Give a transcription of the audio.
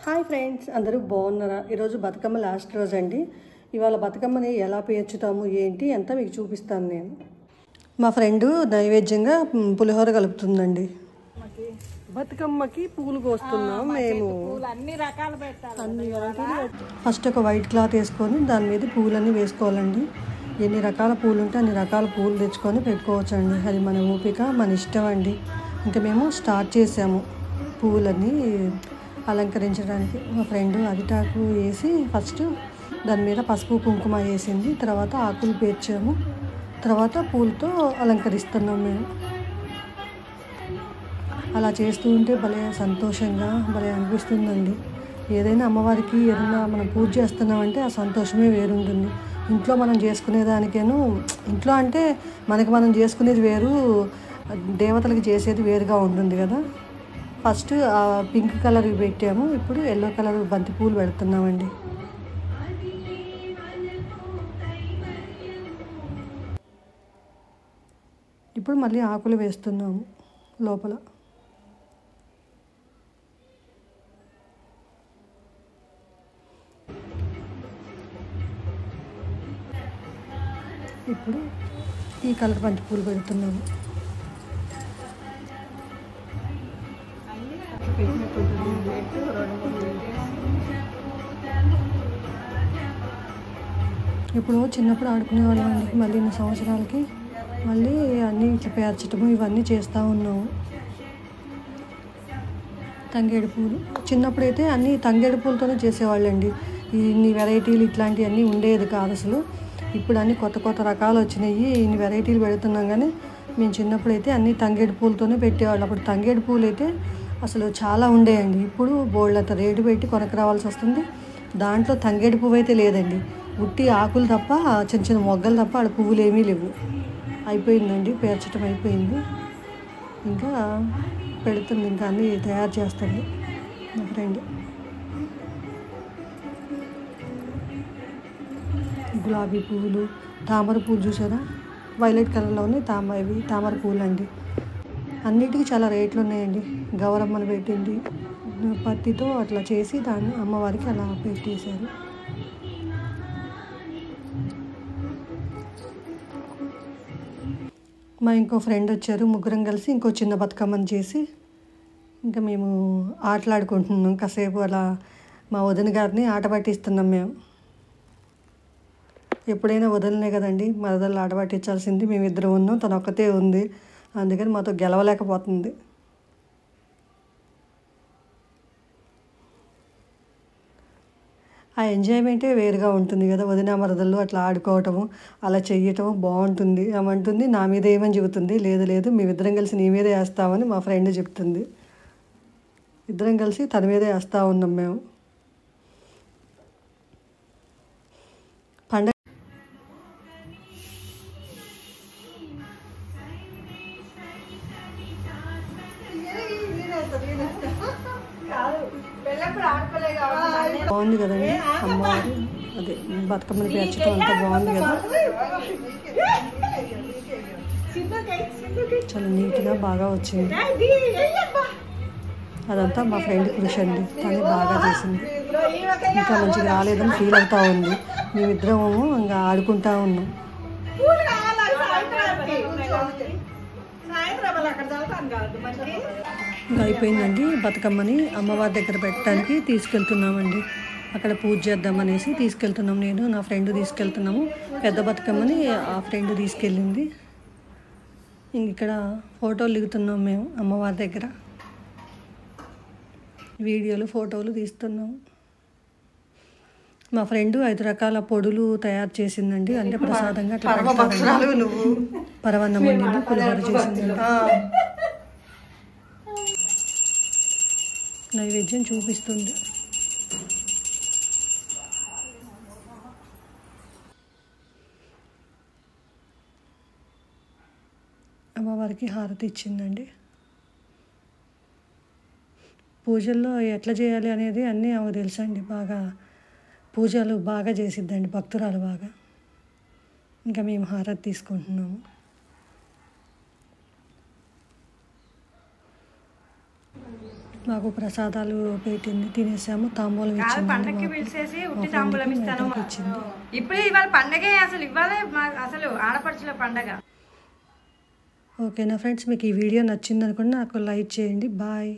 Hi friends, అందరూ బాగున్నారా? ఈరోజు బతుకమ్మ లాస్ట్ రోజు అండి. ఇవాళ బతుకమ్మని ఎలా పేర్చుతాము ఏంటి అంతా మీకు చూపిస్తాను నేను. మా ఫ్రెండు నైవేద్యంగా పులిహోర కలుపుతుందండి. బతుకమ్మకి పూలు కోస్తున్నాం మేము. ఫస్ట్ ఒక వైట్ క్లాత్ వేసుకొని దాని మీద పూలన్నీ వేసుకోవాలండి. ఎన్ని రకాల పూలు ఉంటే అన్ని రకాల పూలు తెచ్చుకొని పెట్టుకోవచ్చండి. అది మన ఓపిక, మన ఇష్టం అండి. ఇంకా మేము స్టార్ట్ చేసాము పూలన్నీ అలంకరించడానికి. మా ఫ్రెండ్ అరిటాకు వేసి ఫస్ట్ దాని మీద పసుపు కుంకుమ వేసింది. తర్వాత ఆకులు పేర్చాము. తర్వాత పూలతో అలంకరిస్తున్నాం మేము. అలా చేస్తూ ఉంటే భలే సంతోషంగా భలే అనిపిస్తుందండి. ఏదైనా అమ్మవారికి ఏదైనా మనం పూజ చేస్తున్నామంటే ఆ సంతోషమే వేరుంటుంది. ఇంట్లో మనం చేసుకునేదానికేను, ఇంట్లో అంటే మనకి మనం చేసుకునేది వేరు, దేవతలకు చేసేది వేరుగా ఉంటుంది కదా. ఫస్ట్ పింక్ కలర్ పెట్టాము, ఇప్పుడు ఎల్లో కలర్ బంతి పూలు పెడుతున్నామండి. ఇప్పుడు మళ్ళీ ఆకులు వేస్తున్నాము లోపల. ఇప్పుడు ఈ కలర్ బంతి పూలు పెడుతున్నాము. ఇప్పుడు చిన్నప్పుడు ఆడుకునే వాళ్ళండి. మళ్ళీ ఇన్ని సంవత్సరాలకి మళ్ళీ అన్నీ ఇట్లా పేర్చటము ఇవన్నీ చేస్తూ ఉన్నాము. తంగేడు పూలు చిన్నప్పుడైతే అన్నీ తంగేడు పూలతోనే చేసేవాళ్ళండి. ఇన్ని వెరైటీలు ఇట్లాంటివన్నీ ఉండేది కాదు అసలు. ఇప్పుడు అన్నీ కొత్త కొత్త రకాలు వచ్చినాయి. ఇన్ని వెరైటీలు పెడుతున్నాం. కానీ మేము చిన్నప్పుడైతే అన్నీ తంగేడు పూలతోనే పెట్టేవాళ్ళు. అప్పుడు తంగేడు పూలు అయితే అసలు చాలా ఉండేయండి. ఇప్పుడు బోళ్ళంత రేటు పెట్టి కొనకు రావాల్సి వస్తుంది. దాంట్లో తంగేడు పువ్వు అయితే లేదండి. ఉట్టి ఆకులు తప్ప, చిన్న చిన్న మొగ్గలు తప్ప ఆడ పువ్వులు ఏమీ లేవు. అయిపోయిందండి, పేర్చడం అయిపోయింది. ఇంకా పెడుతుంది, ఇంకా అన్నీ తయారు చేస్తుంది మా ఫ్రెండ్. గులాబీ పువ్వులు, తామర పువ్వులు చూసారా? వైలెట్ కలర్లో ఉన్నాయి ఇవి తామర పువ్వులు అండి. అన్నిటికీ చాలా రేట్లు ఉన్నాయండి. గౌరమ్మను పెట్టింది, పత్తితో అట్లా చేసి దాన్ని అమ్మవారికి అలా పెట్టేశారు. మా ఇంకో ఫ్రెండ్ వచ్చారు. ముగ్గురం కలిసి ఇంకో చిన్న బతుకమ్మని చేసి ఇంకా మేము ఆటలాడుకుంటున్నాం కాసేపు. అలా మా వదిన గారిని ఆట పట్టిస్తున్నాం మేము. ఎప్పుడైనా వదిలినే కదండి మరదళ్ళు ఆట పట్టించాల్సింది. మేమిద్దరం ఉన్నాం, తను ఒక్కతే ఉంది. అందుకని మాతో గెలవలేకపోతుంది. ఆ ఎంజాయ్మెంటే వేరుగా ఉంటుంది కదా. వదిన మరదళ్ళు అట్లా ఆడుకోవటము, అలా చెయ్యటము బాగుంటుంది. ఏమంటుంది, నా మీద ఏమని చెబుతుంది, లేదు లేదు మేమిద్దరం కలిసి నీ మీదే వేస్తామని మా ఫ్రెండ్ చెప్తుంది. ఇద్దరం కలిసి తన మీదే వేస్తూ ఉన్నాం మేము. పండగ బాగుంది కదండి. అమ్మవారు అదే బతుకమ్మని పేర్చడం అంతా బాగుంది కదా. చాలా నీట్గా బాగా వచ్చింది. అదంతా మా ఫ్రెండ్ కృషి అండి. తనే బాగా చేసింది. ఇంకా మంచిగా రాలేదని ఫీల్ అవుతూ ఉంది. మేమిద్దరము ఇంకా ఆడుకుంటా ఉన్నాం. ఇంకా అయిపోయిందండి. బతుకమ్మని అమ్మవారి దగ్గర పెట్టడానికి తీసుకెళ్తున్నామండి. అక్కడ పూజ చేద్దామనేసి తీసుకెళ్తున్నాం. నేను నా ఫ్రెండ్ తీసుకెళ్తున్నాము. పెద్ద బతుకమ్మని ఆ ఫ్రెండ్ తీసుకెళ్ళింది. ఇక్కడ ఫోటోలు దిగుతున్నాం మేము అమ్మవారి దగ్గర. వీడియోలు ఫోటోలు తీస్తున్నాము. మా ఫ్రెండ్ 5 రకాల పొడులు తయారు చేసిందండి. అంటే ప్రసాదంగా అట్లా పరవన్నం వండింది, పులిహోర చేసిందండి. నైవేద్యం చూపిస్తుంది. అమ్మవారికి హారతి ఇచ్చిందండి. పూజల్లో ఎట్లా చేయాలి అనేది అన్నీ ఆమెకు తెలుసండి. బాగా పూజలు బాగా చేసిద్దండి, భక్తురాలు బాగా. ఇంకా మేము హారతి తీసుకుంటున్నాము. మాకు ప్రసాదాలు పెట్టింది, తినేసాము. తాంబూలం ఇచ్చింది, పండగకి పిలిచేసి ఉట్టి తాంబూలం ఇస్తాను ఇచ్చింది. ఇప్పుడు ఇవాళ పండగే, అసలు ఇవాళ అసలు ఆడపడుచుల పండగ. ఓకేనా ఫ్రెండ్స్, మీకు ఈ వీడియో నచ్చింది అనుకోండి, నాకు లైక్ చేయండి. బాయ్.